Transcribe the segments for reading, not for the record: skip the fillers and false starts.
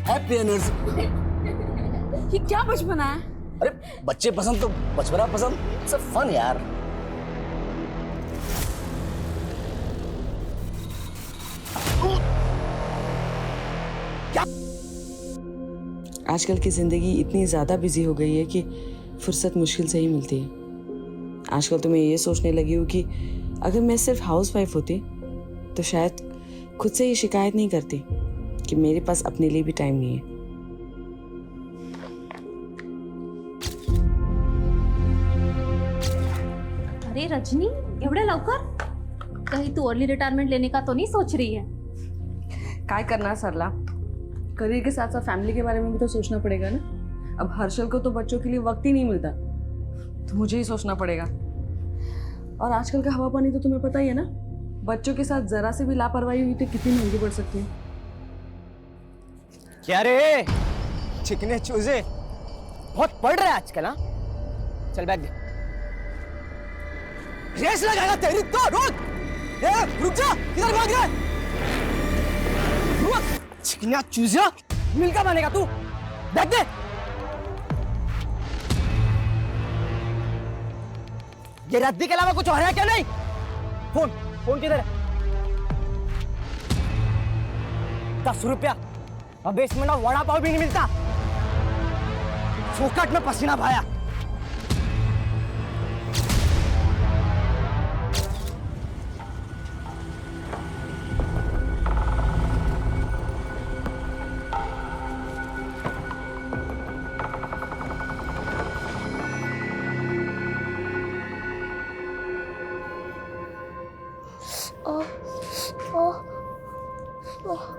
Happy anniversary. ये क्या बचपना है? अरे बच्चे पसंद तो बचपना पसंद, सब फन यार। आजकल की जिंदगी इतनी ज्यादा बिजी हो गई है कि फुर्सत मुश्किल से ही मिलती है। आजकल तो मैं ये सोचने लगी हूँ कि अगर मैं सिर्फ हाउस वाइफ होती तो शायद खुद से ये शिकायत नहीं करती कि मेरे पास अपने लिए भी टाइम नहीं है। अरे रजनी, एवढ्या लवकर? कहीं तू अर्ली रिटायरमेंट लेने का तो नहीं सोच रही है? काय करना है सरला, करियर के साथ साथ फैमिली के बारे में भी तो सोचना पड़ेगा ना। अब हर्षल को तो बच्चों के लिए वक्त ही नहीं मिलता, तो मुझे ही सोचना पड़ेगा। और आजकल का हवा पानी तो तुम्हें पता ही है ना, बच्चों के साथ जरा से भी लापरवाही हुई तो कितनी महंगी पड़ सकती है। क्या रे चिकने चूजे, बहुत पढ़ रहे आजकल। हाँ चल बैग दे, रेस लगाएगा तेरी तो। रुक जा, किधर भाग रहा है? चिकना चूजिया, मिलकर बनेगा तू। बैग दे। ये रद्दी के अलावा कुछ और है क्या? नहीं। फोन किधर है? 10 रुपया अब इसमें ना वड़ा पाव भी नहीं मिलता। फोकट में पसीना भाया।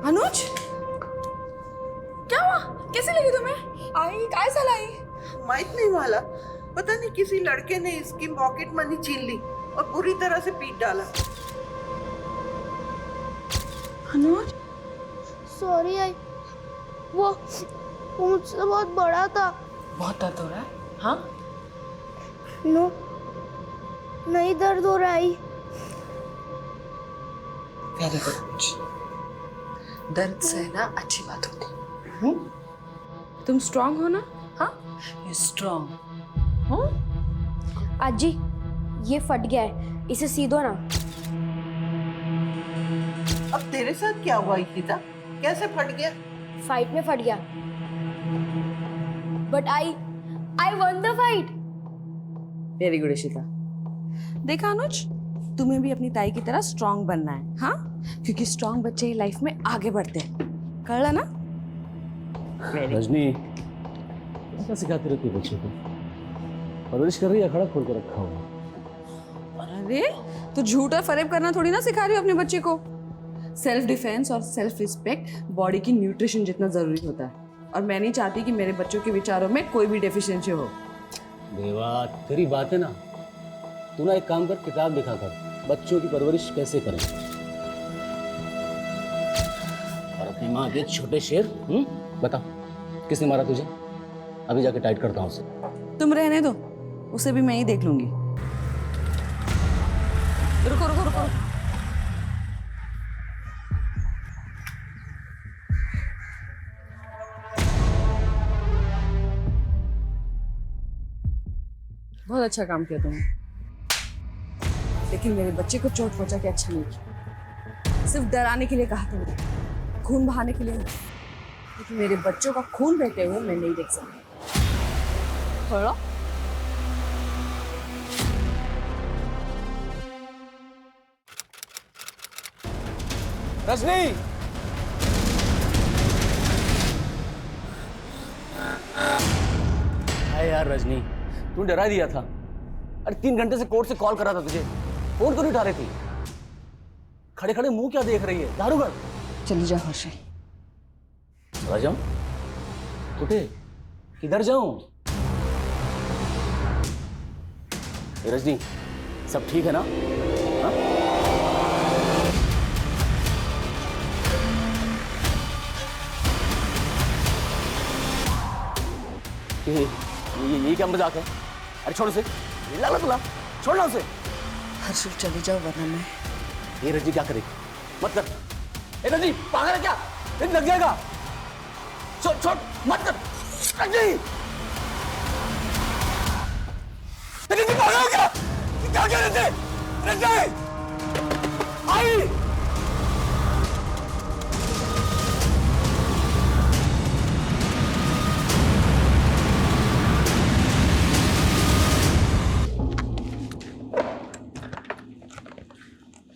अनुज, क्या हुआ? कैसे लगी तुम्हें? आई काय झालं आई? माहित नहीं वाला, पता नहीं किसी लड़के ने इसकी पॉकेट मनी छीन ली और बुरी तरह से पीट डाला। अनुज, सॉरी आई, वो मुझसे बहुत बड़ा था। बहुत दर्द हो रहा है? हाँ? नो, नहीं दर्द हो रहा है। Very good. दर्द से ना अच्छी बात होती। तुम स्ट्रांग हो ना? हाँ, यू स्ट्रांग। आजी, ये फट गया है, इसे सी दो ना। अब तेरे साथ क्या हुआ इशिता? कैसे फट गया? फाइट में फट गया, but I one the fight. Very good Ishita. देखा अनुज, तुम्हें भी अपनी ताई की तरह स्ट्रांग बनना है। हाँ, क्योंकि स्ट्रांग बच्चे ही लाइफ में आगे बढ़ते हैं। कर ना? रजनी क्या सिखाती रहती है बच्चों को? परवरिश कर रही है, अखाड़ा खोल के रखा हुआ। अरे तो झूठ और फरेब करना थोड़ी ना सिखा रही हो अपने बच्चे को। सेल्फ डिफेंस और सेल्फ रिस्पेक्ट बॉडी की न्यूट्रिशन जितना जरूरी होता है, और मैं नहीं चाहती कि मेरे बच्चों के विचारों में कोई भी डेफिशिएंसी हो। देवा तेरी बात है ना, तू ना एक काम कर, किताब लिखा कर, बच्चों की परवरिश कैसे करें। और अपनी माँ के छोटे शेर। बता किसने मारा तुझे? अभी जाके टाइट करता हूँ उसे। तुम रहने दो, उसे भी मैं ही देख लूंगी। रुको रुको रुको, बहुत अच्छा काम किया तुमने, लेकिन मेरे बच्चे को चोट पहुंचा के अच्छा नहीं किया। सिर्फ डराने के लिए कहा तुमने, खून बहाने के लिए नहीं। लेकिन मेरे बच्चों का खून बहते हुए मैं नहीं देख सकती। थोड़ा रजनी, अरे यार रजनी, तू डरा दिया था। अरे 3 घंटे से कोर्ट से कॉल कर रहा था तुझे, फोन क्यों नहीं उठा रही थी? खड़े खड़े मुंह क्या देख रही है? दारूगढ़ चली जाओ हर्षल। चला जाऊं? उठे, किधर जाऊं? रजनी सब ठीक है ना? हाँ? ये क्या मजाक है? अरे छोड़ उसे, लगा तुला, छोड़ना उसे। हर्षल चली जाओ वरना मैं। ये रजनी क्या करेगी? मत कर। ए रजनी पागल है क्या? दिन लग जाएगा। छोड़ छोड़ मत कर। रजनी रजनी पागल हो क्या? क्या कह रहे थे? रजनी आई।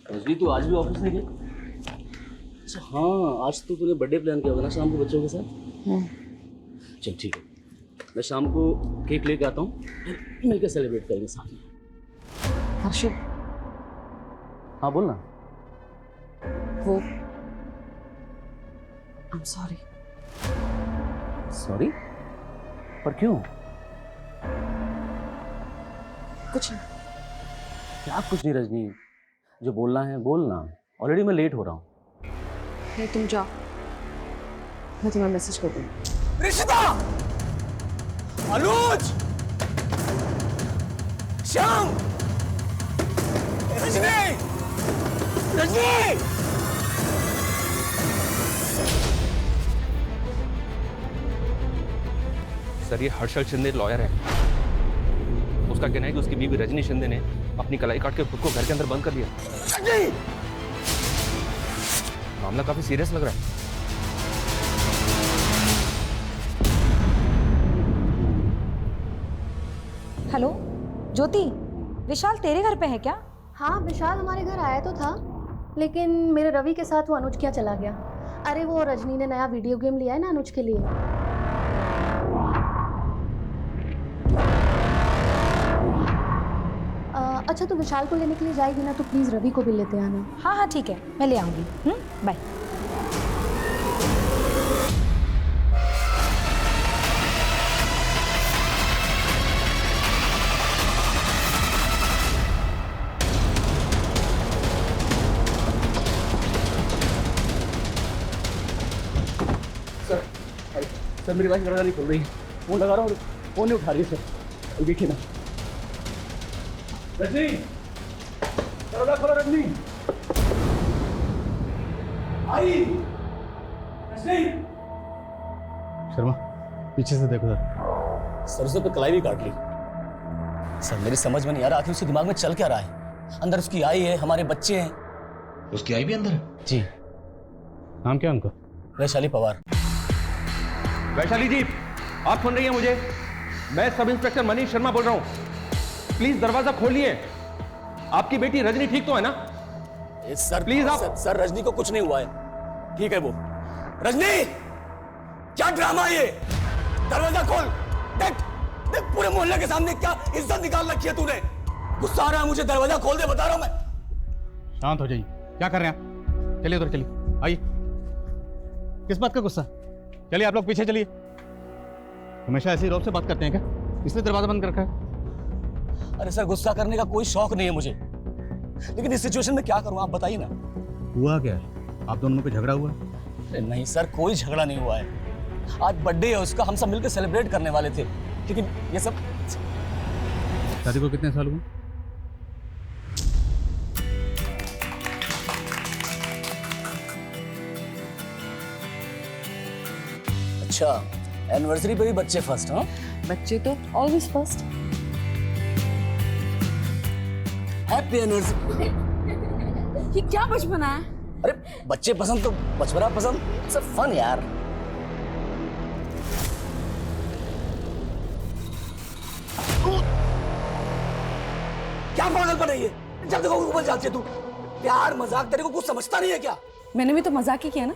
रजनी तू आज भी ऑफिस नहीं गई? अच्छा हाँ, आज तो तूने बर्थडे प्लान किया होगा ना शाम को बच्चों के साथ? चल ठीक है, मैं शाम को केक लेके आता हूँ, मिलकर सेलिब्रेट करेंगे साथ में। हर्षल, हाँ बोल ना। वो आई एम सॉरी। सॉरी? पर क्यों? कुछ नहीं। क्या कुछ नहीं रजनी, जो बोलना है बोलना। ऑलरेडी मैं लेट हो रहा हूँ। नहीं तुम जाओ, मैं तुम्हें मैसेज कर दूँगी। रिश्ता, अनुज, श्याम, रजनी, रजनी। सर ये हर्षल शिंदे लॉयर है। उसका कहना है कि उसकी बीवी रजनी शिंदे ने अपनी कलाई काट के खुद को घर के अंदर बंद कर दिया। रजनी! मामला काफी सीरियस लग रहा है। हेलो ज्योति, विशाल तेरे घर पे है क्या? हाँ विशाल हमारे घर आया तो था, लेकिन मेरे रवि के साथ वो अनुज क्या चला गया। अरे वो रजनी ने नया वीडियो गेम लिया है ना अनुज के लिए। अच्छा तो विशाल को लेने के लिए जाएगी ना, तो प्लीज रवि को भी लेते आना। हाँ हाँ ठीक है, मैं ले आऊंगी। बाय। सर मेरी वाइफ दरवाजा नहीं खोल रही है, फोन लगा रहा हूँ, फोन नहीं उठा रही है सर। देखिए ना। रजनी, दरवाजा खोलो रजनी। आई। रजनी। शर्मा पीछे से देखो सर। सरसों पे कलाई भी काट ली। सर मेरी समझ में नहीं आ रहा आखिर उसके दिमाग में चल क्या रहा है। अंदर उसकी आई है, हमारे बच्चे हैं। उसकी आई भी अंदर है? जी। नाम क्या उनका? वैशाली पवार। वैशाली जी, आप सुन रही हैं मुझे? मैं सब इंस्पेक्टर मनीष शर्मा बोल रहा हूं। प्लीज दरवाजा खोलिए। आपकी बेटी रजनी ठीक तो है ना? सर प्लीज आप। सर रजनी को कुछ नहीं हुआ है, ठीक है वो। रजनी, क्या ड्रामा है ये? दरवाजा खोल। देख देख पूरे मोहल्ले के सामने क्या इज्जत निकाल रखी है तूने। गुस्सा आ रहा है मुझे, दरवाजा खोल दे, बता रहा हूं मैं। शांत हो जाइए, क्या कर रहे हैं आप? चलिए उधर चलिए, आइए। किस बात का गुस्सा? चलिए आप लोग पीछे चलिए। हमेशा ऐसे ही रौब से बात करते हैं क्या? इसने दरवाजा बंद कर रखा है। अरे सर गुस्सा करने का कोई शौक नहीं है मुझे, लेकिन इस सिचुएशन में क्या करूं आप बताइए ना। हुआ क्या है? आप दोनों में झगड़ा हुआ? अरे नहीं सर, कोई झगड़ा नहीं हुआ है। आज बर्थडे है उसका, हम सब मिलकर सेलिब्रेट करने वाले थे, लेकिन ये सब। शादी को कितने साल हुए? अच्छा, एनिवर्सरी पे भी बच्चे फर्स्ट? हाँ, बच्चे तो ऑलवेज फर्स्ट। Happy anniversary. ये क्या बचपना है? अरे बच्चे पसंद तो बचपना पसंद, इट्स अ फन यार। क्या पागलपन है ये? जब देखो ऊपर जाती है तू। प्यार मजाक तेरे को कुछ समझता नहीं है क्या? मैंने भी तो मजाक ही किया ना।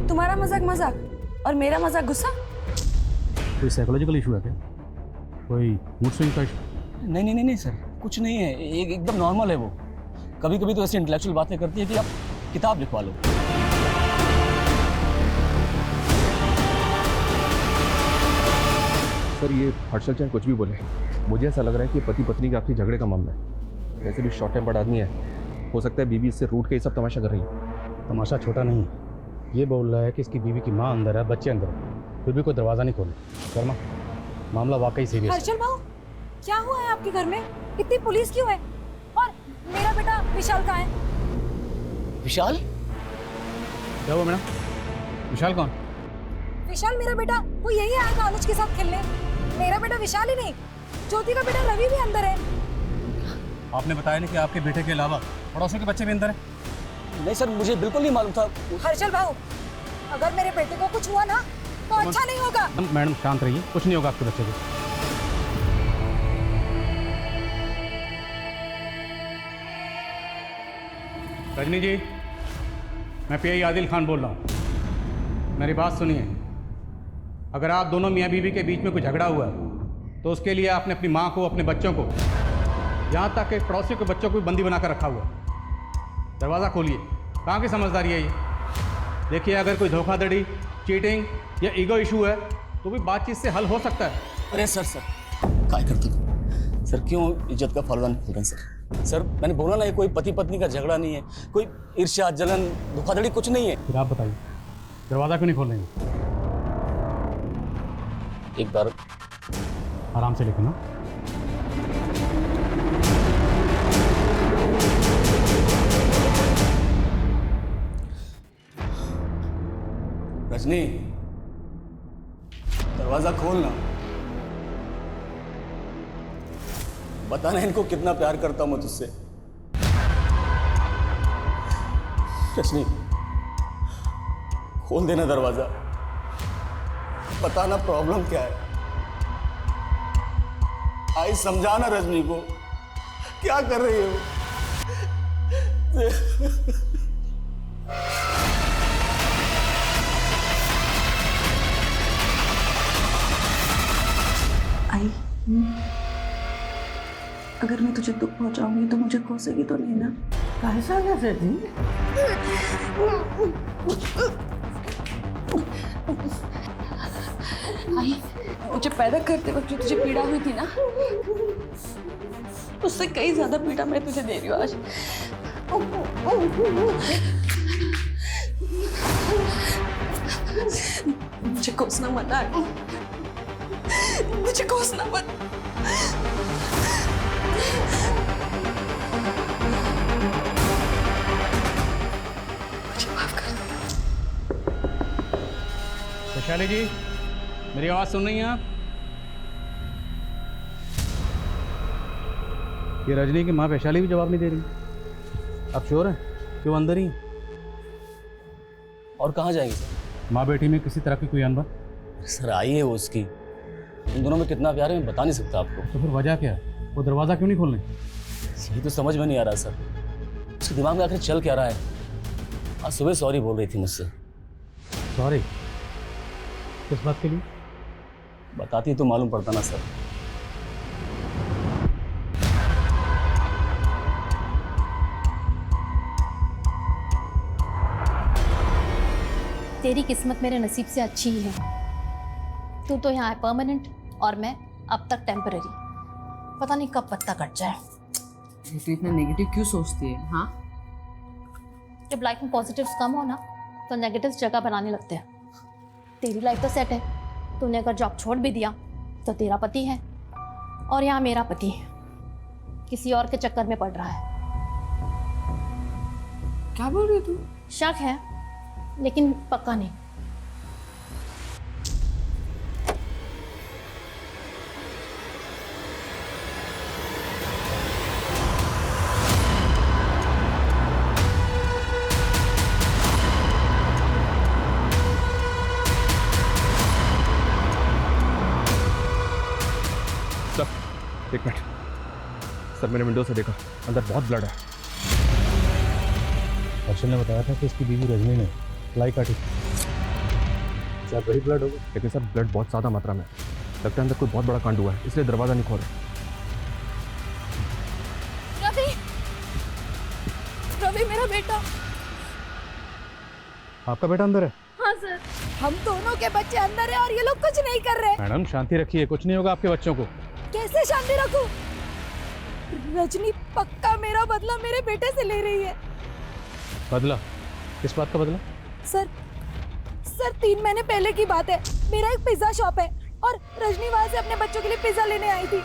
तुम्हारा मजाक मजाक और मेरा मजाक गुस्सा। कोई साइकोलॉजिकल इशू है क्या? कोई मूड स्विंग का इशू? नहीं नहीं नहीं नहीं सर, कुछ नहीं है, एकदम नॉर्मल है वो। कभी कभी तो ऐसी इंटेलेक्चुअल बातें करती है कि आप किताब लिखवा लो। सर ये हर्षल चाहे कुछ भी बोले, मुझे ऐसा लग रहा है कि पति पत्नी के आपसी झगड़े का मामला है। वैसे भी शॉर्ट टेम्पर्ड आदमी है, हो सकता है बीवी इससे रूठ के ये सब तमाशा कर रही है। तमाशा छोटा नहीं है। ये बोल रहा है कि इसकी बीवी की माँ अंदर है, बच्चे अंदर है, फिर भी कोई दरवाजा नहीं खोले। शर्मा, मामला वाकई सीरियस है। हर्षल भाऊ, क्या हुआ है आपके घर में? इतनी पुलिस क्यों है? और मेरा बेटा विशाल कहाँ है? विशाल? क्या हुआ मैडम? विशाल कौन? विशाल मेरा बेटा वो यही आया था अनुज के साथ खेलने। मेरा बेटा विशाल ही नहीं, ज्योति का बेटा रवि भी अंदर है। आपने बताया नहीं कि आपके बेटे के अलावा पड़ोसियों के बच्चे भी अंदर हैं? नहीं सर, मुझे बिल्कुल नहीं मालूम था। हर्षल भाऊ, अगर मेरे बेटे को कुछ हुआ ना तो अच्छा नहीं होगा। मैडम शांत रहिए, कुछ नहीं होगा आपके बच्चे को। रजनी जी, मैं पीआई आदिल खान बोल रहा हूँ। मेरी बात सुनिए, अगर आप दोनों मियाँ बीवी के बीच में कोई झगड़ा हुआ तो उसके लिए आपने अपनी माँ को, अपने बच्चों को, यहाँ तक कि पड़ोसियों के बच्चों को भी बंदी बनाकर रखा हुआ है। दरवाज़ा खोलिए। कहाँ की समझदारी है ये? देखिए, अगर कोई धोखाधड़ी, चीटिंग या ईगो इशू है तो भी बातचीत से हल हो सकता है। अरे सर क्या करते तुम? सर क्यों इज्जत का फलदान खोल रहे हैं सर? सर मैंने बोला ना, ये कोई पति पत्नी का झगड़ा नहीं है, कोई ईर्ष्या, जलन, धोखाधड़ी कुछ नहीं है। फिर आप बताइए, दरवाज़ा क्यों नहीं खोल रहे हैं? एक बार आराम से लेकिन ना। रजनी, दरवाजा खोलना। बताना इनको कितना प्यार करता हूं मैं तुझसे। रजनी, खोल देना दरवाजा। बताना प्रॉब्लम क्या है। आई समझाना रजनी को, क्या कर रही हो? आई, अगर मैं तुझे दुख पहुंचाऊंगी तो मुझे कोसेगी तो नहीं ना? कैसा कैसे थी? आई, मुझे पैदा करते वक्त जो तुझे पीड़ा हुई थी ना, उससे कई ज्यादा पीड़ा मैं तुझे दे रही हूँ आज। मुझे कोसना मत आई, मुझे कोसना मत। मुझे माफ कर दो। वैशाली जी, मेरी आवाज सुन रही हैं आप? ये रजनी की माँ वैशाली भी जवाब नहीं दे रही। आप श्योर हैं कि वो अंदर ही हैं? और कहाँ जाएगी सर? माँ बेटी में किसी तरह की कोई अनबन? सर आई है वो उसकी, इन दोनों में कितना प्यार है मैं बता नहीं सकता आपको। तो फिर वजह क्या है? वो दरवाज़ा क्यों नहीं खोल रहे? यही तो समझ में नहीं आ रहा सर, उसके दिमाग में आखिर चल क्या रहा है। आज सुबह सॉरी बोल रही थी मुझसे। सॉरी? किस बात के लिए? बताती तो मालूम पड़ता ना सर। तेरी किस्मत मेरे नसीब से अच्छी ही है। तू तो यहाँ है परमानेंट और मैं अब तक टेम्पररी। पता नहीं कब पत्ता कट जाए। तू इतना नेगेटिव क्यों सोचती है? हाँ, जब लाइफ में पॉजिटिव्स कम हो ना तो नेगेटिव्स जगह बनाने लगते हैं। तेरी लाइफ तो सेट है, तूने अगर जॉब छोड़ भी दिया तो तेरा पति है और यहाँ मेरा पति किसी और के चक्कर में पड़ रहा है। क्या बोल रही तू? शक है लेकिन पक्का नहीं। सर एक मिनट सर, मैंने विंडो से देखा, अंदर बहुत ब्लड है। हर्षल ने बताया था कि इसकी बीवी रजनी ने लाई काटी। क्या वही ब्लड होगा? लेकिन सर ब्लड बहुत ज़्यादा मात्रा में है। लगता है अंदर कोई बहुत बड़ा कांड हुआ है, इसलिए दरवाज़ा नहीं खोल रहे। रवि, रवि मेरा बेटा। आपका बेटा अंदर है? हाँ सर, हम दोनों के बच्चे अंदर हैं और ये लोग कुछ नहीं कर रहे। मैडम शांति रखिए, कुछ नहीं होगा आपके बच्चों को। कैसे शांति रखूं? रजनी पक्का मेरा बदला मेरे बेटे से ले रही है। बदला? किस बात का बदला? सर 3 महीने पहले की बात है। मेरा एक पिज्जा शॉप है और रजनी वहां से अपने बच्चों के लिए पिज्जा लेने आई थी।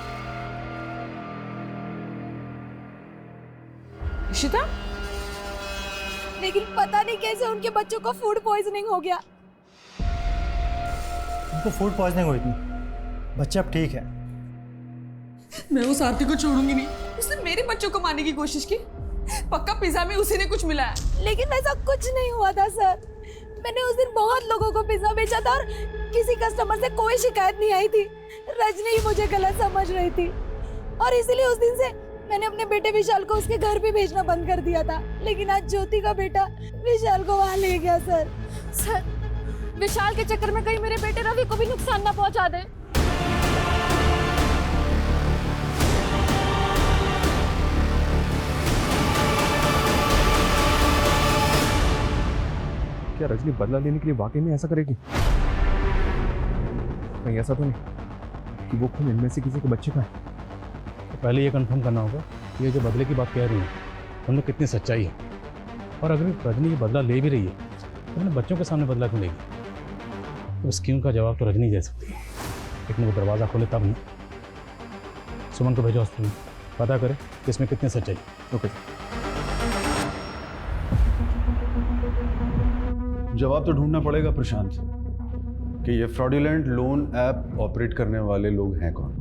इशिता? लेकिन पता नहीं कैसे उनके बच्चों को फूड पॉइजनिंग हो गया। उनको फूड पॉइजनिंग हुई थी। बच्चे अब ठीक है। मैं उस आरती को छोड़ूंगी नहीं। उसने मेरे बच्चों को मारने की कोशिश की। पक्का पिज्जा में उसी ने कुछ मिलाया। लेकिन ऐसा कुछ नहीं हुआ था सर। मैंने उस दिन बहुत लोगों को पिज्जा बेचा था और किसी कस्टमर से कोई शिकायत नहीं आई थी। रजनी ही मुझे गलत समझ रही थी और इसीलिए उस दिन से मैंने अपने बेटे विशाल को उसके घर भी भेजना बंद कर दिया था। लेकिन आज ज्योति का बेटा विशाल को वहां ले गया सर। सर विशाल के चक्कर में कहीं मेरे बेटे रवि को भी नुकसान ना पहुंचा दे। क्या रजनी बदला लेने के लिए वाकई में ऐसा करेगी? कहीं ऐसा तो नहीं कि वो खून इनमें से किसी के बच्चे का है? तो पहले ये कंफर्म करना होगा कि ये जो बदले की बात कह रही है उनमें कितनी सच्चाई है, और अगर रजनी ये बदला ले भी रही है तो उन्हें बच्चों के सामने बदला क्यों लेगी? तो इस स्कीम का जवाब तो रजनी दे सकती है, लेकिन वो दरवाज़ा खोले तब नहीं। सुमन को भेजो हॉस्पिटल, पता करे कि इसमें कितनी सच्चाई। ओके। जवाब तो ढूंढना पड़ेगा प्रशांत कि ये फ्रॉडुलेंट लोन ऐप ऑपरेट करने वाले लोग हैं कौन,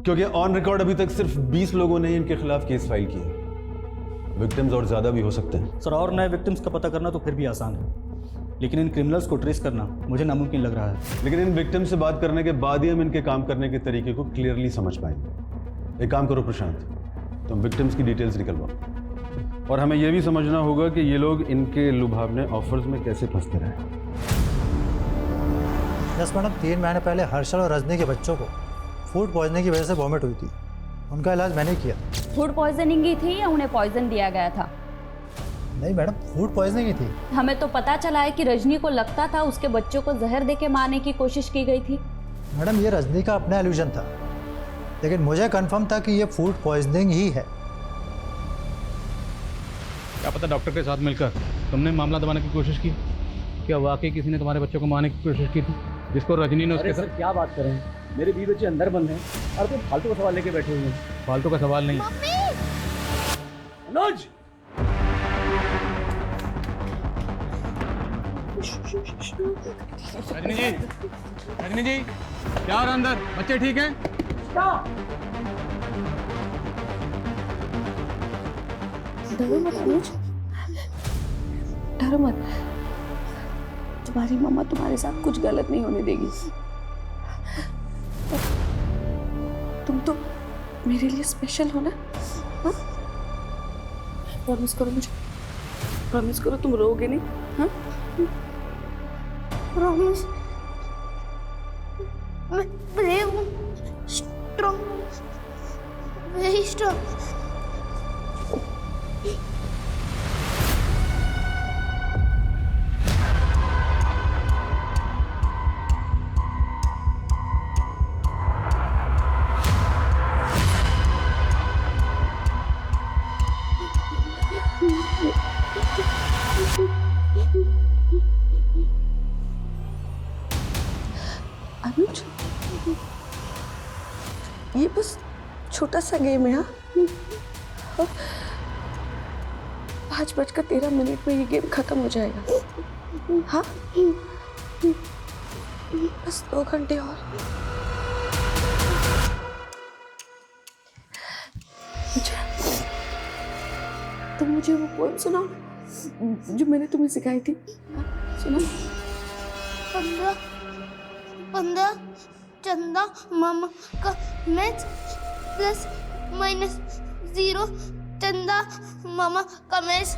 क्योंकि ऑन रिकॉर्ड अभी तक सिर्फ 20 लोगों ने इनके खिलाफ केस फाइल किया है। विक्टिम्स और ज्यादा भी हो सकते हैं सर, और नए विक्टिम्स का पता करना तो फिर भी आसान है, लेकिन इन क्रिमिनल्स को ट्रेस करना मुझे नामुमकिन लग रहा है। लेकिन इन विक्टिम से बात करने के बाद ही हम इनके काम करने के तरीके को क्लियरली समझ पाएंगे। एक काम करो प्रशांत, तुम विक्टिम्स की डिटेल्स निकलवाओ और हमें यह भी समझना होगा कि ये लोग इनके लुभावने ऑफर्स में कैसे फंसते रहे। यस मैडम, 3 महीने पहले हर्षल और रजनी के बच्चों को फूड पॉइजनिंग की वजह से वॉमिट हुई थी। उनका इलाज मैंने किया। फूड पॉइजनिंग ही थी या उन्हें पॉइजन दिया गया था? नहीं मैडम, फूड पॉइजनिंग ही थी। हमें तो पता चला है कि रजनी को लगता था उसके बच्चों को जहर देके मारने की कोशिश की गई थी। मैडम, ये रजनी का अपना एल्यूजन था, लेकिन मुझे कंफर्म था कि ये फूड पॉइजनिंग ही है। क्या पता डॉक्टर के साथ मिलकर तुमने मामला दबाने की कोशिश की? क्या वाकई किसी ने तुम्हारे बच्चों को मारने की कोशिश की थी, जिसको रजनी ने उसके साथ? क्या बात करें, मेरे 20 बच्चे अंदर बंद हैं और तुम फालतू का सवाल लेके बैठे हुए हैं। फालतू का सवाल नहीं। अनुज, रजनी जी क्या हो रहा अंदर? बच्चे ठीक हैं? डरो मत अनुज, डरो मत। तुम्हारी मम्मा तुम्हारे साथ कुछ गलत नहीं होने देगी। तुम तो मेरे लिए स्पेशल हो ना? हाँ? प्रॉमिस करो मुझे, प्रॉमिस करो तुम रोओगे नहीं। हाँ? प्रॉमिस, मैं ब्रेव हूँ, स्ट्रॉन्ग, वेरी स्ट्रॉन्ग। अनुज, ये बस छोटा सा गेम है। हाँ, 5:13 में ये गेम खत्म हो जाएगा। हाँ, बस 2 घंटे और। तुम मुझे वो पोएम सुनाओ जो मैंने तुम्हें सिखाई थी। हाँ, सुनाओ। 15 चंदा मामा का मैच +-0 चंदा मामा का मैच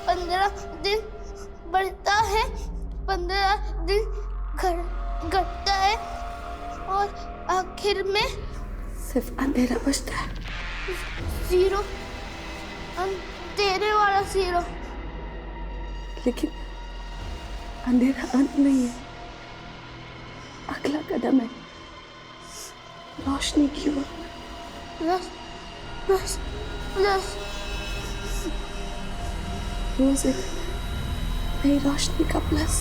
15 दिन बढ़ता है, 15 दिन घटता है और आखिर में सिर्फ अंधेरा बचता है। 0, अंधेरे वाला 0। लेकिन अंधेरा अंत नहीं है, अगला कदम है रोशनी की ओर। प्लस रोज एक नई रोशनी का plus.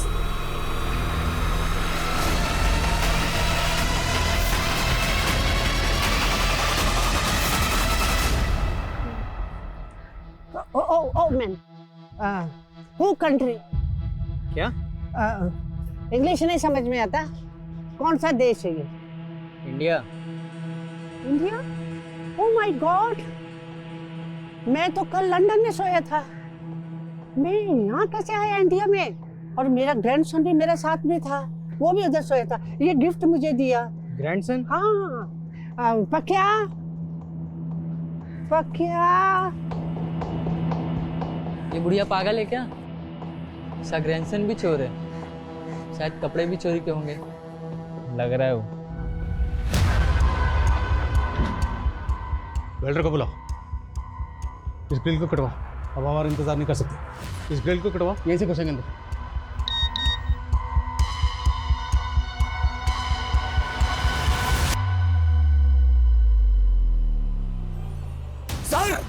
Oh man, who country? क्या? इंग्लिश नहीं समझ में आता? कौन सा देश है ये? India. India? Oh my God, मैं तो कल लंदन में सोया था। मैं यहाँ कैसे आया इंडिया में? और मेरा ग्रैंडसन भी मेरे साथ में था, वो भी उधर सोया था। ये गिफ्ट मुझे दिया। ग्रैंडसन? हाँ, पक्या पक्या। ये बुढ़िया पागल है क्या? इसका ग्रैंडसन भी चोर है, शायद कपड़े भी चोरी के होंगे, लग रहा है वो। वेल्डर को बुलाओ, इस ग्रिल को कटवा। अब हमारा इंतजार नहीं कर सकते, इस ग्रिल को कटवा, यहीं से घुसेंगे अंदर। सर,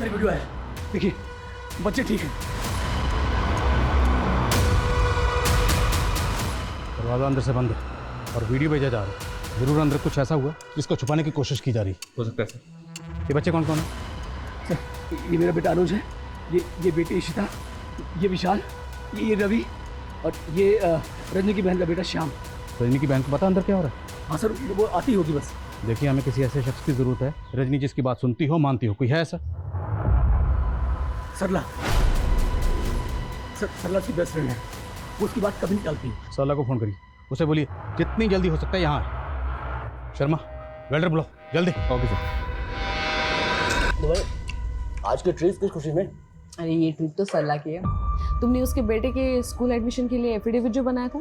मेरी वीडियो है, देखिए बच्चे ठीक है। दरवाजा अंदर से बंद है और वीडियो भेजा जा रहा है। जरूर अंदर कुछ ऐसा हुआ जिसको छुपाने की कोशिश की जा रही हो सकता है सर। ये बच्चे कौन कौन है? सर, ये मेरा बेटा अनुज है, ये बेटी इशिता, ये विशाल, ये रवि, और ये रजनी की बहन का बेटा श्याम। रजनी की बहन को पता अंदर क्या हो रहा है? हाँ सर, वो आती होगी बस। देखिए, हमें किसी ऐसे शख्स की जरूरत है, रजनी जिसकी बात सुनती हो, मानती हो। कोई है ऐसा? सरला, सरला की बेस्ट फ्रेंड है, वो उसकी बात कभी नहीं टालती। सरला को फोन करिए, उसे बोलिए जितनी जल्दी हो सकता है यहाँ आए। शर्मा, वेल्डर बुलाओ जल्दी। Okay sir. आज के ट्रिप किस खुशी में? अरे ये ट्रिप तो सरला की है। तुमने उसके बेटे के स्कूल एडमिशन के लिए एफिडेविट जो बनाया था,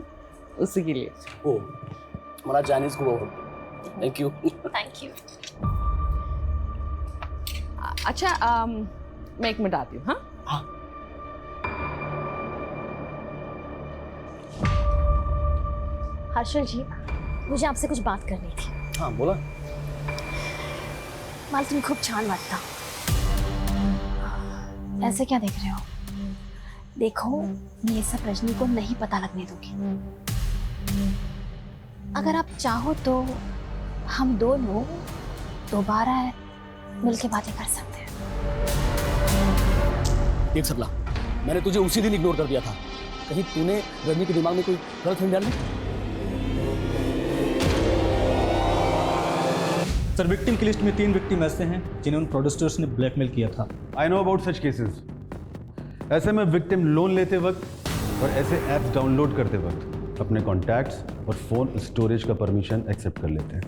उसी के लिए। ओ, हमारा चाइनीज को थैंक यू। Thank you. अच्छा, मैं 1 मिनट आती हूँ। हाँ, हर्षल जी, मुझे आपसे कुछ बात करनी थी। हाँ बोला। मला तुम्ही खूप छान वाटता। ऐसे क्या देख रहे हो? देखो, मैं ये सब रजनी को नहीं पता लगने दूंगी। अगर आप चाहो तो हम दोनों दोबारा मिलके बातें कर सकते हैं। देख सरला, मैंने तुझे उसी दिन इग्नोर कर दिया था। कहीं तूने रजनी के दिमाग में कोई गलत फहमी डाल दी? सर, विक्टिम की लिस्ट में 3 विक्टिम ऐसे हैं जिन्हें उन प्रोड्यूसर्स ने ब्लैकमेल किया था। I know about such cases. ऐसे में विक्टिम लोन लेते वक्त और ऐसे ऐप्स डाउनलोड करते वक्त अपने कॉन्टैक्ट्स और फ़ोन स्टोरेज का परमिशन एक्सेप्ट कर लेते हैं,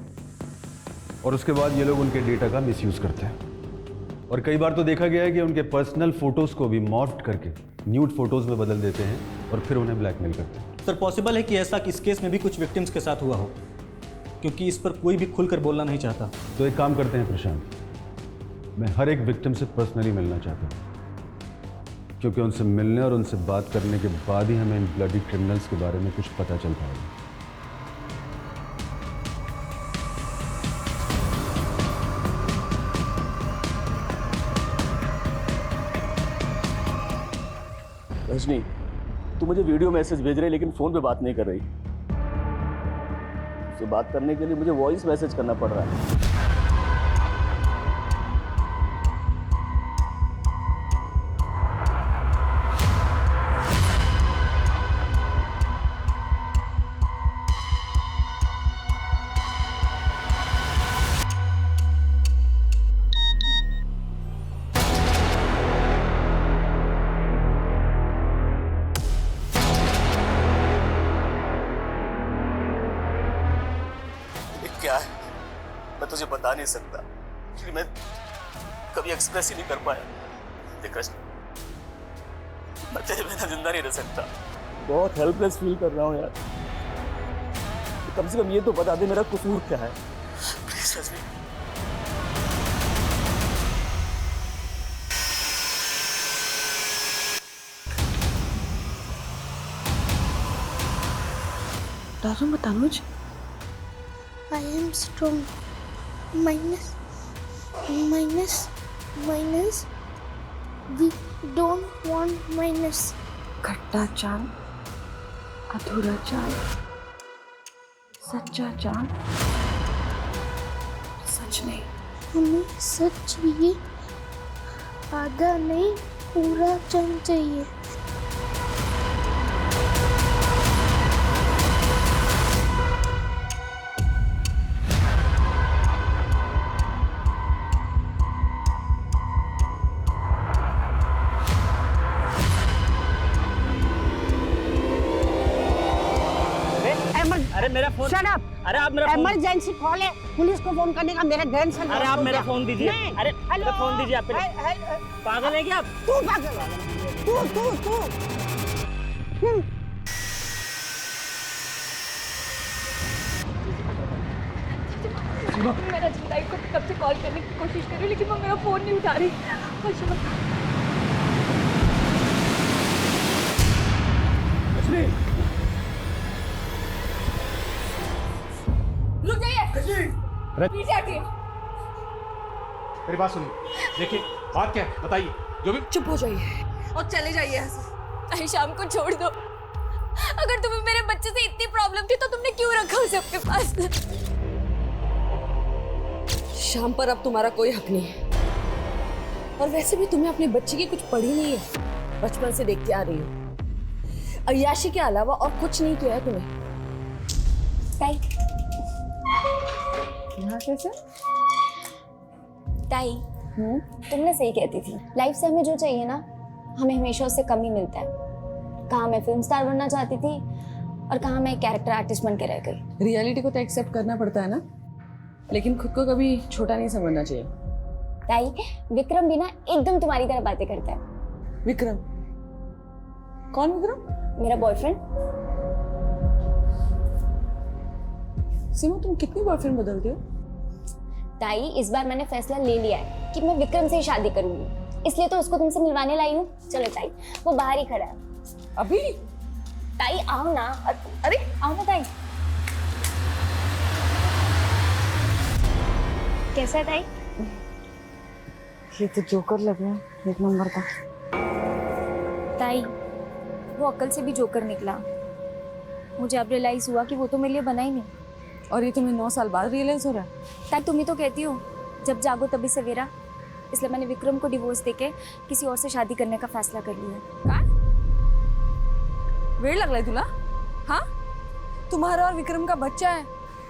और उसके बाद ये लोग उनके डेटा का मिसयूज़ करते हैं। और कई बार तो देखा गया है कि उनके पर्सनल फ़ोटोज़ को भी मॉर्फ्ड करके न्यूड फोटोज़ में बदल देते हैं और फिर उन्हें ब्लैकमेल करते हैं। सर, पॉसिबल है कि ऐसा इस केस में भी कुछ विक्टिम्स के साथ हुआ हो, क्योंकि इस पर कोई भी खुलकर बोलना नहीं चाहता। तो एक काम करते हैं प्रशांत, मैं हर एक विक्टिम से पर्सनली मिलना चाहता हूँ, क्योंकि उनसे मिलने और उनसे बात करने के बाद ही हमें इन ब्लडी क्रिमिनल्स के बारे में कुछ पता चल पाएगा। रजनी, तू मुझे वीडियो मैसेज भेज रही लेकिन फोन पे बात नहीं कर रही। उससे बात करने के लिए मुझे वॉइस मैसेज करना पड़ रहा है। क्या है मैं तुझे बता नहीं सकता, क्योंकि मैं कभी एक्सप्रेस ही नहीं कर पाया। देख रजनी, मैं तेरे बिना जिंदा नहीं रह सकता। बहुत हेल्पलेस फील कर रहा हूँ यार। कम से कम ये तो बता दे मेरा कसूर क्या है, प्लीज रजनी। दारू मत अनुज। I am strong. Minus. We don't want minus. खट्टा चांद, अधूरा चांद, सच्चा चांद, सच नहीं। हमें सच चाहिए, आधा नहीं पूरा चांद चाहिए। अरे मेरा फोन। Shut up. अरे आप मेरा फोन। इमरजेंसी कॉल है, पुलिस को फोन करने का मेरे ग्रैंडसन। अरे आप मेरा फोन दीजिए। अरे हेलो फोन दीजिए आप। पागल है क्या आप? तू पागल है। तू मैं रजनी ताई को कब से कॉल करने की कोशिश कर रही हूँ लेकिन वो मेरा फोन नहीं उठा रही। रुक जाइए। प्लीज आके। मेरी बात सुनिए, देखिए बात क्या है बताइए। जो भी चुप हो जाइए और चले जाइए यहाँ से। ताई शाम को छोड़ दो। अगर तुम्हें मेरे बच्चे से इतनी प्रॉब्लम थी तो तुमने क्यों रखा उसे अपने पास? शाम पर अब तुम्हारा कोई हक नहीं है। और वैसे भी तुम्हें अपने बच्चे की कुछ पड़ी नहीं है, बचपन से देखती आ रही हो। अय्याशी के अलावा और कुछ नहीं किया है तुम्हें। ताई यहाँ कैसे? ताई तुमने सही कहती थी, लाइफ से हमें जो चाहिए ना हमें हमेशा उससे कम ही मिलता है। कहाँ मैं फिल्म स्टार बनना चाहती थी और कहाँ मैं कैरेक्टर आर्टिस्ट बन के रह गई। रियलिटी को तो एक्सेप्ट करना पड़ता है ना, लेकिन खुद को कभी छोटा नहीं समझना चाहिए। ताई विक्रम भी ना एकदम तुम्हारी तरह बातें करता है। विक्रम? कौन विक्रम? मेरा बॉयफ्रेंड। सीमा तुम कितनी बॉयफ्रेंड बदलती हो? ताई इस बार मैंने फैसला ले लिया है कि मैं विक्रम से ही शादी करूंगी, इसलिए तो उसको तुमसे मिलवाने लाई हूँ। चलो ताई, वो बाहर ही खड़ा है। अभी? ताई आओ ना। अरे आओ ना ताई। कैसा है ताई? ये तो जोकर लग रहा है, एक नंबर का। ताई वो अक्ल से भी जोकर निकला। मुझे अब रियलाइज हुआ कि वो तो मेरे लिए बना ही नहीं। और ये तुम्हें 9 साल बाद रियलाइज हो रहा है? ताई तुम ही तो कहती हो जब जागो तभी सवेरा, इसलिए मैंने विक्रम को डिवोर्स देके किसी और से शादी करने का फैसला कर लिया। वेड़ लग रहा है तुला? हाँ, तुम्हारा और विक्रम का बच्चा है,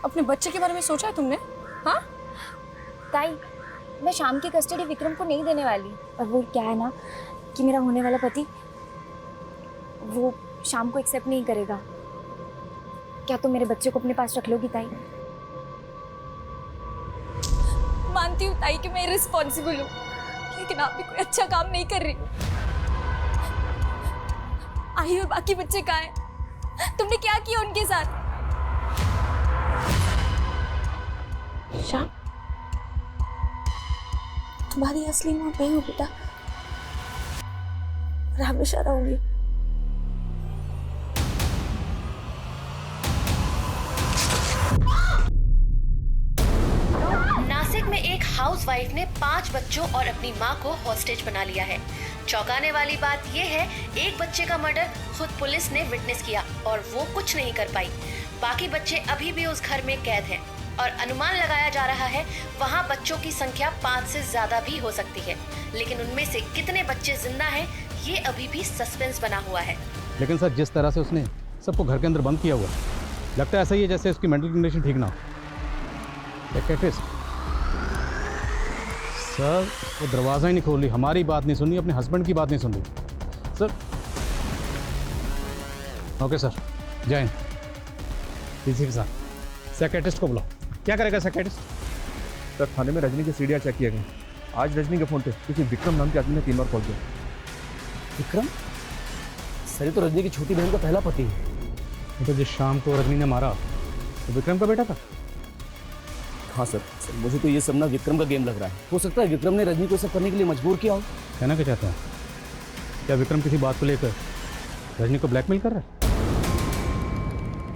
अपने बच्चे के बारे में सोचा है तुमने? हाँ ताई मैं शाम की कस्टडी विक्रम को नहीं देने वाली। और वो क्या है ना कि मेरा होने वाला पति वो शाम को एक्सेप्ट नहीं करेगा। क्या तुम मेरे बच्चे को अपने पास रख लोगी ताई? मानती हूँ ताई कि मैं इररिस्पॉन्सिबल हूँ, लेकिन आप भी कोई अच्छा काम नहीं कर रही। आई और बाकी बच्चे कहाँ हैं? तुमने क्या किया उनके साथ? शाम तुम्हारी असली माँ मैं हूँ बेटा, और हमेशा रहूंगी। नासिक में एक हाउसवाइफ ने 5 बच्चों और अपनी मां को हॉस्टेज बना लिया है। चौंकाने वाली बात यह है, एक बच्चे का मर्डर खुद पुलिस ने विटनेस किया और वो कुछ नहीं कर पाई। बाकी बच्चे अभी भी उस घर में कैद हैं और अनुमान लगाया जा रहा है वहां बच्चों की संख्या 5 से ज्यादा भी हो सकती है। लेकिन उनमें से कितने बच्चे जिंदा हैं ये अभी भी सस्पेंस बना हुआ है। लेकिन सर जिस तरह से उसने सबको घर के अंदर बंद किया हुआ, लगता है ऐसा ही है जैसे उसकी मेंटल कंडीशन ठीक ना हो। सर वो दरवाज़ा ही नहीं खोल रही, हमारी बात नहीं सुनी, अपने हस्बैंड की बात नहीं सुन रही। सर ओके सर, जय इसी के साथ साइकियाट्रिस्ट को बुलाओ। क्या करेगा साइकियाट्रिस्ट? सर थाने में रजनी के सीढ़ियाँ चेक किया गया। आज रजनी के फ़ोन पे किसी विक्रम नाम के आदमी ने 3 बार कॉल किया। विक्रम? सर ये तो रजनी की छोटी बहन का पहला पति है। तो जिस शाम को रजनी ने मारा तो विक्रम का बेटा था। हाँ सर, मुझे तो ये सब ना विक्रम का गेम लग रहा है। हो सकता है विक्रम ने रजनी को सब करने के लिए मजबूर किया हो। कहना क्या चाहता है? क्या विक्रम किसी बात को लेकर रजनी को ब्लैकमेल कर रहा है?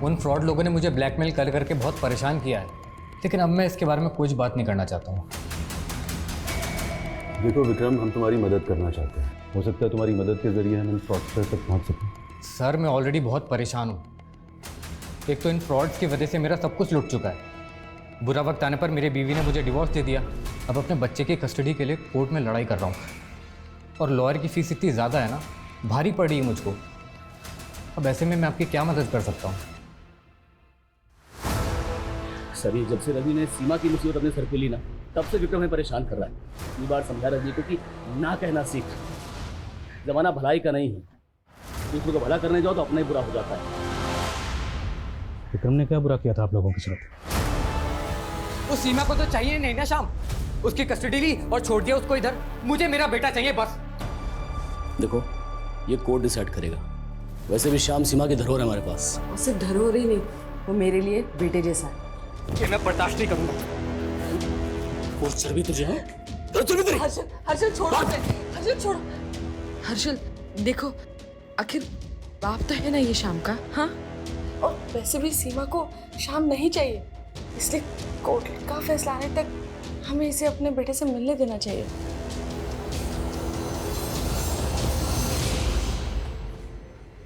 उन फ्रॉड लोगों ने मुझे ब्लैकमेल कर करके बहुत परेशान किया है, लेकिन अब मैं इसके बारे में कुछ बात नहीं करना चाहता हूँ। देखो विक्रम, हम तुम्हारी मदद करना चाहते हैं। हो सकता है तुम्हारी मदद के जरिए हम इन फ्रॉडस्टर तक पहुँच सकें। सर मैं ऑलरेडी बहुत परेशान हूँ। एक तो इन फ्रॉड्स की वजह से मेरा सब कुछ लुट चुका है। बुरा वक्त आने पर मेरी बीवी ने मुझे डिवोर्स दे दिया। अब अपने बच्चे की कस्टडी के लिए कोर्ट में लड़ाई कर रहा हूँ, और लॉयर की फीस इतनी ज़्यादा है ना, भारी पड़ रही है मुझको। अब ऐसे में मैं आपकी क्या मदद कर सकता हूँ? सर ये जब से रजनी ने सीमा की मुसीबत अपने सर पे ली ना, तब से विक्रम हमें परेशान कर रहा है। इतनी बार समझा रजनी को कि ना कहना सीख, जमाना भलाई का नहीं है। दूसरों को भला करने जाओ तो अपना ही बुरा हो जाता है। विक्रम ने क्या बुरा किया था आप लोगों के साथ? उस सीमा को तो चाहिए नहीं ना श्याम, उसकी कस्टडी ली और छोड़ दिया उसको इधर। मुझे मेरा बेटा चाहिए बस। देखो ये कोर्ट डिसाइड करेगा। वैसे भी श्याम सीमा की धरोहर है हमारे पास। और सिर्फ धरोहर ही नहीं, वो मेरे लिए बेटे जैसा है। ये मैं बर्दाश्त नहीं करूंगा। कोर्ट सर भी तुझे है? हर्षल छोड़ो, हर्षल छोड़ो। हर्षल देखो, आखिर बाप तो है ना ये शाम का, हाँ? और वैसे भी सीमा को शाम नहीं चाहिए, इसलिए कोर्ट का फैसला आने तक हमें इसे अपने बेटे से मिलने देना चाहिए।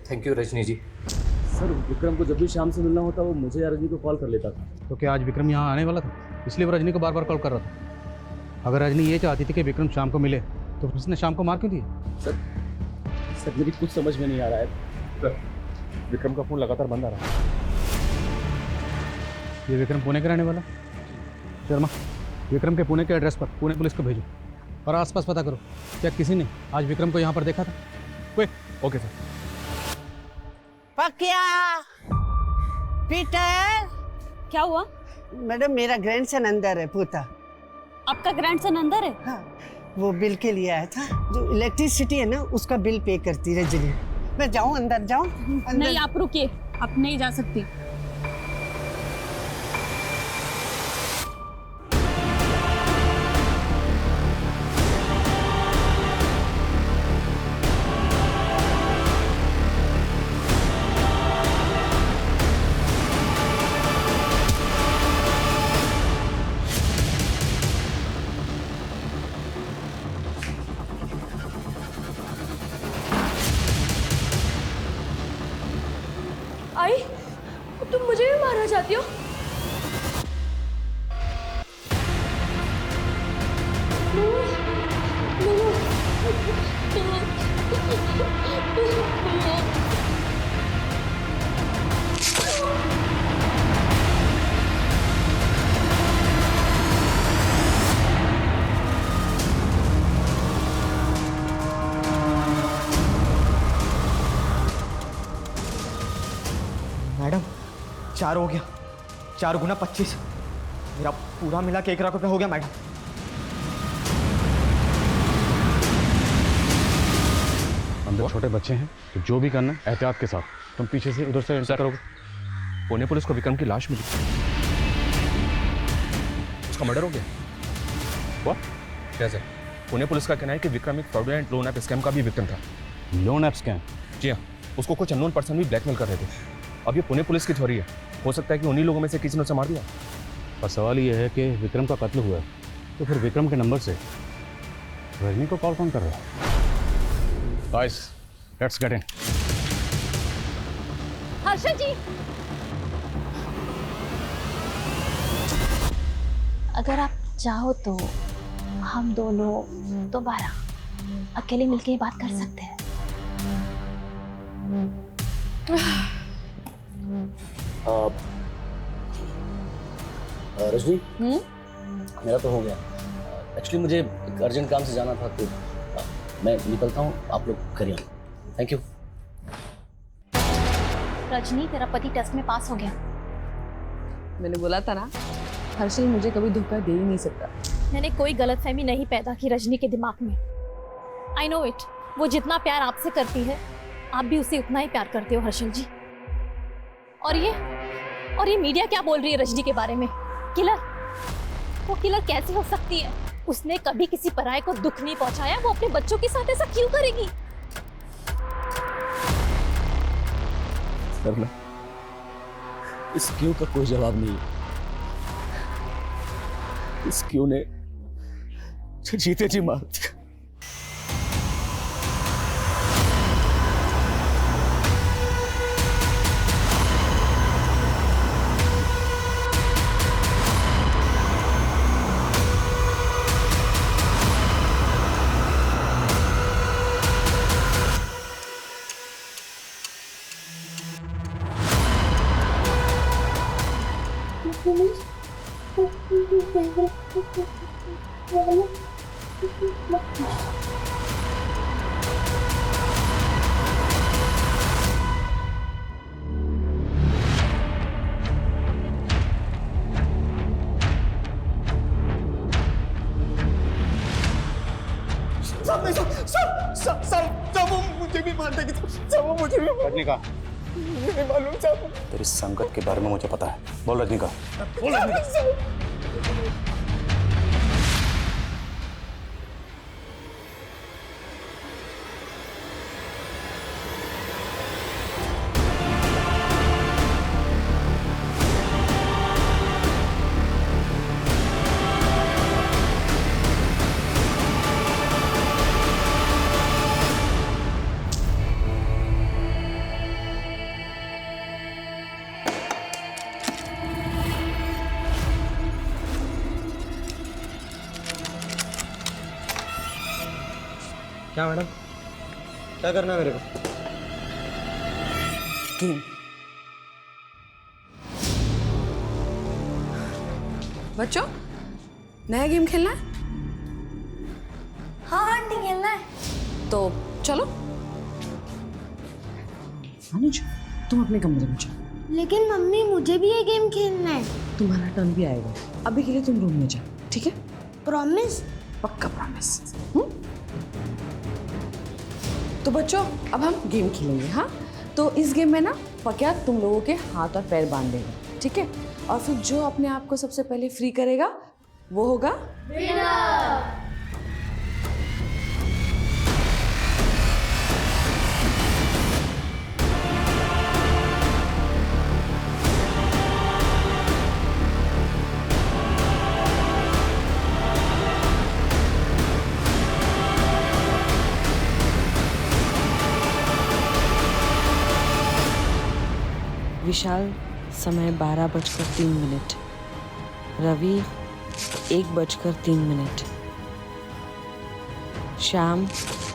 Thank you Rajni ji. Sir Vikram को जब भी शाम से मिलना होता वो मुझे या रजनी को कॉल कर लेता था। तो क्या आज विक्रम यहाँ आने वाला था, इसलिए वो रजनी को बार बार कॉल कर रहा था? अगर रजनी ये चाहती थी कि विक्रम शाम को मिले तो उसने शाम को मार क्यों दिया? सर मेरी कुछ समझ में नहीं आ रहा है। सर विक्रम का फोन लगातार बंद आ रहा है। ये विक्रम पुणे का रहने वाला? शर्मा, विक्रम के पुणे के एड्रेस पर पुणे पुलिस को भेजो और आसपास पता करो क्या किसी ने आज विक्रम को यहाँ पर देखा था। Quick. Okay sir. Pakya Peter, क्या हुआ? मैडम मेरा ग्रैंडसन अंदर है। पूता आपका ग्रैंडसन अंदर है? हाँ, वो बिल के लिए आया था। जो इलेक्ट्रिसिटी है ना उसका बिल पे करती रजनी। मैं जाऊँ अंदर जाऊँ? नहीं आप रुकिए, आप नहीं जा सकती। आई, तुम मुझे भी मारना चाहती हो? मैडम 4 हो गया, 4 गुना 25, मेरा पूरा मिला के 1 लाख रुपए हो गया मैडम। अंदर छोटे बच्चे हैं तो जो भी करना है एहतियात के साथ। तुम पीछे से उधर से एंटर करोगे। पुणे पुलिस को विक्रम की लाश मिली, उसका मर्डर हो गया। What? कैसे? पुणे पुलिस का कहना है कि विक्रम एक फ्रॉडुलेंट लोन ऐप स्कैम का भी विक्टिम था। Loan app scam? जी हाँ, उसको कुछ अननोन पर्सन भी ब्लैकमेल कर रहे थे। अब ये पुणे पुलिस की थ्योरी है, हो सकता है कि उन्हीं लोगों में से किसी ने उसे मार दिया। पर सवाल ये है कि विक्रम का कत्ल हुआ है तो फिर विक्रम के नंबर से रजनी को कॉल कौन कर रहा है? Guys, let's get in. Harshal ji, अगर आप चाहो तो हम दोनों दोबारा अकेले मिलके ये बात कर सकते हैं। रजनी, मेरा तो हो गया। एक्चुअली मुझे एक अर्जेंट काम से जाना था तो मैं निकलता हूँ, आप लोग करिए। Thank you. रजनी, तेरा पति टेस्ट में पास हो गया। मैंने बोला था ना, हर्षल मुझे कभी धोखा दे ही नहीं सकता। मैंने कोई गलतफहमी नहीं पैदा की रजनी के दिमाग में। आई नो इट, वो जितना प्यार आपसे करती है आप भी उसे उतना ही प्यार करते हो हर्षल जी। और ये मीडिया क्या बोल रही है रजनी के बारे में? किलर, वो किलर कैसे हो सकती है? उसने कभी किसी पराये को दुख नहीं पहुंचाया, वो अपने बच्चों के साथ ऐसा क्यों करेगी? सरला, इस क्यों का कोई जवाब नहीं। इस क्यों ने जीते जी मार दिया। सब वो मुझे भी मार देगी, सब वो मुझे भी रजनीका, नहीं मालूम साहब। तेरी संगत के बारे में मुझे पता है। बोल रजनीका, बोल रजनीका। क्या मैडम, क्या करना है मेरे को? गेम। बच्चों, नया गेम खेलना है? हाँ आंटी खेलना है। तो चलो। अनुज, तुम अपने कमरे में जाओ। लेकिन मम्मी मुझे भी ये गेम खेलना है। तुम्हारा टर्न भी आएगा। अभी के लिए तुम रूम में जाओ, ठीक है? प्रॉमिस? पक्का प्रॉमिस। तो बच्चों, अब हम गेम खेलेंगे। हाँ, तो इस गेम में ना पक्या तुम लोगों के हाथ और पैर बांध देगा, ठीक है? और फिर जो अपने आप को सबसे पहले फ्री करेगा वो होगा विनर। विशाल, समय 12:03। रवि 1:03। श्याम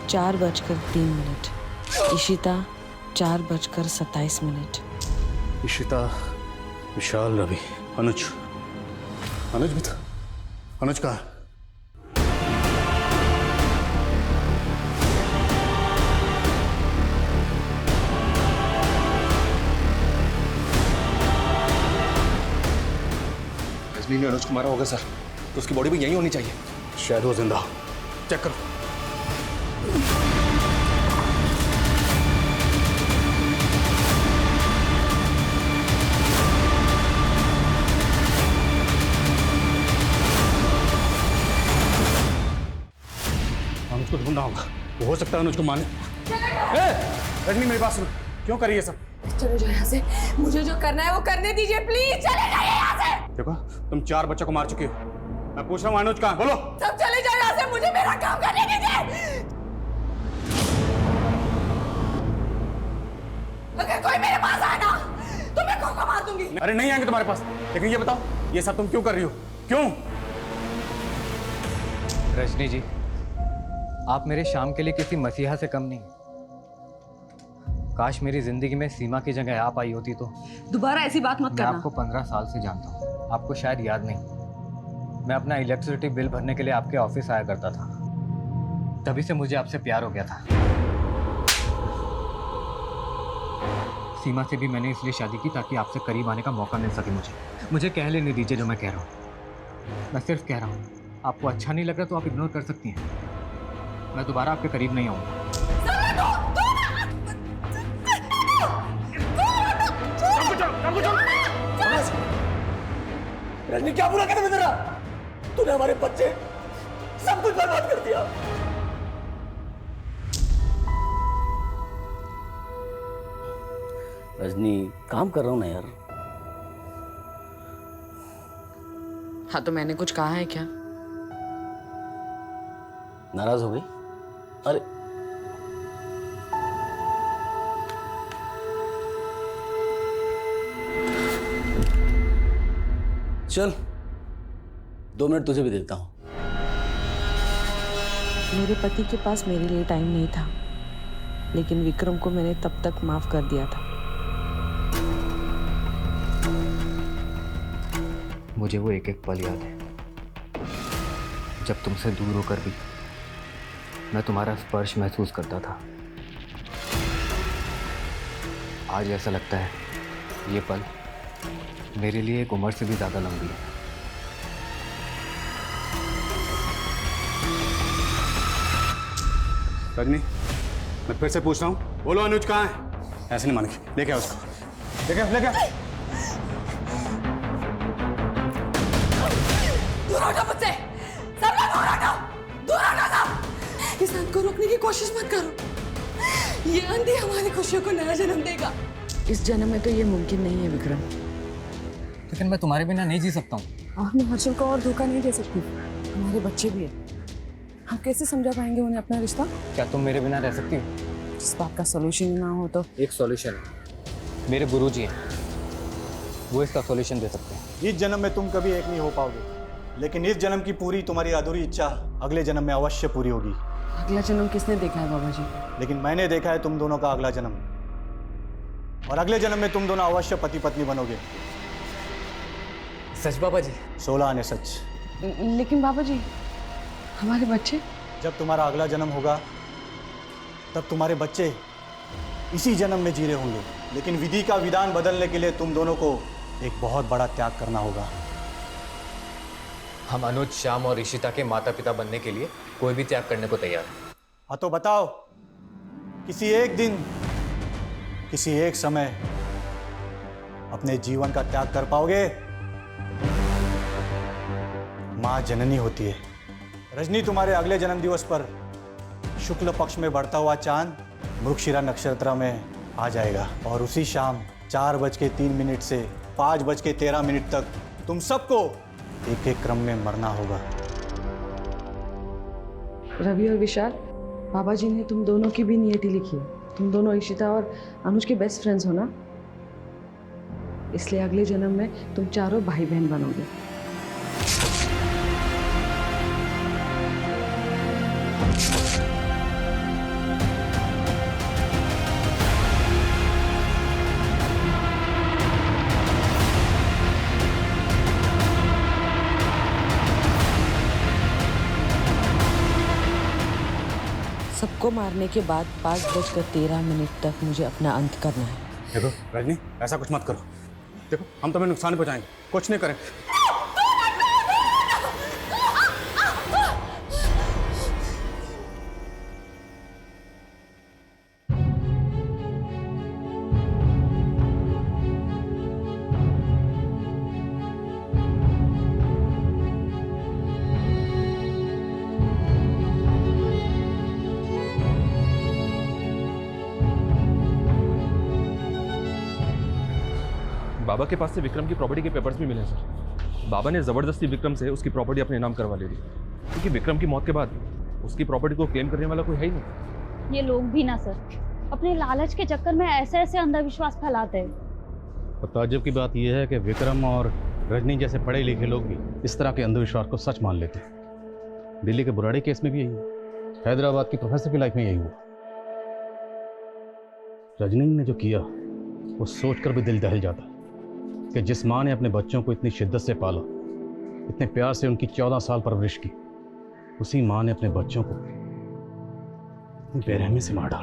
4:03। इशिता 4:27। इशिता, विशाल, रवि, अनुज। अनुज भी था। अनुज कहाँ है? रजनी ने अनुज को मारा होगा सर, तो उसकी बॉडी भी यहीं होनी चाहिए। शायद वो जिंदा हो। चेक करो। अनुज को ढूंढना होगा। वो हो सकता है अनुज को मारने। रजनी मेरी बात सुनो, क्यों करी ये सब? चलो जाओ यहाँ से। मुझे जो करना है वो करने दीजिए, प्लीज चले जाइए यहाँ से। देखो, तुम 4 बच्चों को मार चुके हो। मैं पूछ रहा हूँ अनुज कहाँ? बोलो। सब चले जाओ यहाँ से, मुझे मेरा काम करने दीजिए। अगर कोई मेरे पास आए ना तो मैं को मार दूंगी। अरे नहीं आएंगे तुम्हारे पास। लेकिन ये बताओ, ये सब तुम क्यों कर रही हो? क्यों? रजनी जी, आप मेरे शाम के लिए किसी मसीहा से कम नहीं। काश मेरी जिंदगी में सीमा की जगह आप आई होती तो। दोबारा ऐसी बात मत मैं करना। आपको 15 साल से जानता हूँ, आपको शायद याद नहीं। मैं अपना इलेक्ट्रिसिटी बिल भरने के लिए आपके ऑफिस आया करता था, तभी से मुझे आपसे प्यार हो गया था। सीमा से भी मैंने इसलिए शादी की ताकि आपसे करीब आने का मौका मिल सके। मुझे कह लेने दीजिए जो मैं कह रहा हूँ। मैं सिर्फ कह रहा हूँ, आपको अच्छा नहीं लग रहा तो आप इग्नोर कर सकती हैं। मैं दोबारा आपके करीब नहीं आऊँगा। रजनी, क्या बुरा कदम है तेरा? तूने हमारे बच्चे सब कुछ बर्बाद कर दिया। रजनी, काम कर रहा हूं ना यार। हाँ, तो मैंने कुछ कहा है क्या? नाराज हो गई? अरे चल, 2 मिनट तुझे भी देता हूं। मेरे पति के पास मेरे लिए टाइम नहीं था, लेकिन विक्रम को मैंने तब तक माफ कर दिया था। मुझे वो एक एक पल याद है जब तुमसे दूर होकर भी मैं तुम्हारा स्पर्श महसूस करता था। आज ऐसा लगता है ये पल मेरे लिए एक उम्र से भी ज्यादा लंबी है। रजनी, मैं फिर से पूछ रहा हूँ, बोलो अनुज कहाँ है? ऐसे नहीं मानेंगे, लेके आओ उसको, लेके आओ। दूर हटो मुझसे, सब लोग दूर हटो, दूर हटो सब। इस अंत को रोकने की कोशिश मत करो, ये अंधी हमारी खुशियों को नया जन्म देगा। इस जन्म में तो ये मुमकिन नहीं है विक्रम। लेकिन मैं तुम्हारे बिना नहीं जी सकता हूँ। और मैं हर्षल को और धोखा नहीं दे सकती, हमारे बच्चे भी हैं। हम कैसे समझा पाएंगे उन्हें अपना रिश्ता? क्या तुम मेरे बिना रह सकती हो? इस बात का सोल्यूशन ना हो तो? एक सॉल्यूशन है, मेरे गुरुजी हैं, वो इसका सॉल्यूशन दे सकते हैं। इस जन्म में तुम कभी एक नहीं हो पाओगे, लेकिन इस जन्म की पूरी तुम्हारी अधूरी इच्छा अगले जन्म में अवश्य पूरी होगी। अगला जन्म किसने देखा है बाबा जी? लेकिन मैंने देखा है तुम दोनों का अगला जन्म, और अगले जन्म में तुम दोनों अवश्य पति पत्नी बनोगे। सच बाबा जी? 16 आने सच। लेकिन बाबा जी हमारे बच्चे? जब तुम्हारा अगला जन्म होगा तब तुम्हारे बच्चे इसी जन्म में जी रहे होंगे, लेकिन विधि का विधान बदलने के लिए तुम दोनों को एक बहुत बड़ा त्याग करना होगा। हम अनुज, श्याम और ईशिता के माता पिता बनने के लिए कोई भी त्याग करने को तैयार है। हाँ तो बताओ, किसी एक दिन, किसी एक समय अपने जीवन का त्याग कर पाओगे? माँ जननी होती है। रजनी तुम्हारे अगले जन्म दिवस पर शुक्ल पक्ष में बढ़ता हुआ चांद मृगशिरा नक्षत्र में आ जाएगा, और उसी शाम 4:03 से 5:13 तक तुम सबको एक एक क्रम में मरना होगा। रवि और विशाल, बाबा जी ने तुम दोनों की भी नियति लिखी है। तुम दोनों ईशिता और अनुज के बेस्ट फ्रेंड्स हो ना, इसलिए अगले जन्म में तुम चारों भाई बहन बनोगे। सबको मारने के बाद 5:13 तक मुझे अपना अंत करना है। देखो रजनी, ऐसा कुछ मत करो। देखो हम तुम्हें नुकसान पहुंचाएंगे, कुछ नहीं करेंगे। बाबा के पास से विक्रम की प्रॉपर्टी के पेपर्स भी मिले सर। बाबा ने ज़बरदस्ती विक्रम से उसकी प्रॉपर्टी अपने नाम करवा ली थी, क्योंकि विक्रम की मौत के बाद उसकी प्रॉपर्टी को क्लेम करने वाला कोई है ही नहीं। ये लोग भी ना सर, अपने लालच के चक्कर में ऐसे ऐसे अंधविश्वास फैलाते हैं। और ताज्जुब की बात यह है कि विक्रम और रजनी जैसे पढ़े लिखे लोग भी इस तरह के अंधविश्वास को सच मान लेते हैं। दिल्ली के बुराड़ी केस में भी यही हुआ, हैदराबाद की प्रोफेसर की लाइफ में यही हुआ। रजनी ने जो किया वो सोचकर भी दिल दहल जाता कि जिस माँ ने अपने बच्चों को इतनी शिद्दत से पाला, इतने प्यार से उनकी 14 साल परवरिश की, उसी माँ ने अपने बच्चों को इतनी बेरहमी से मार डाला।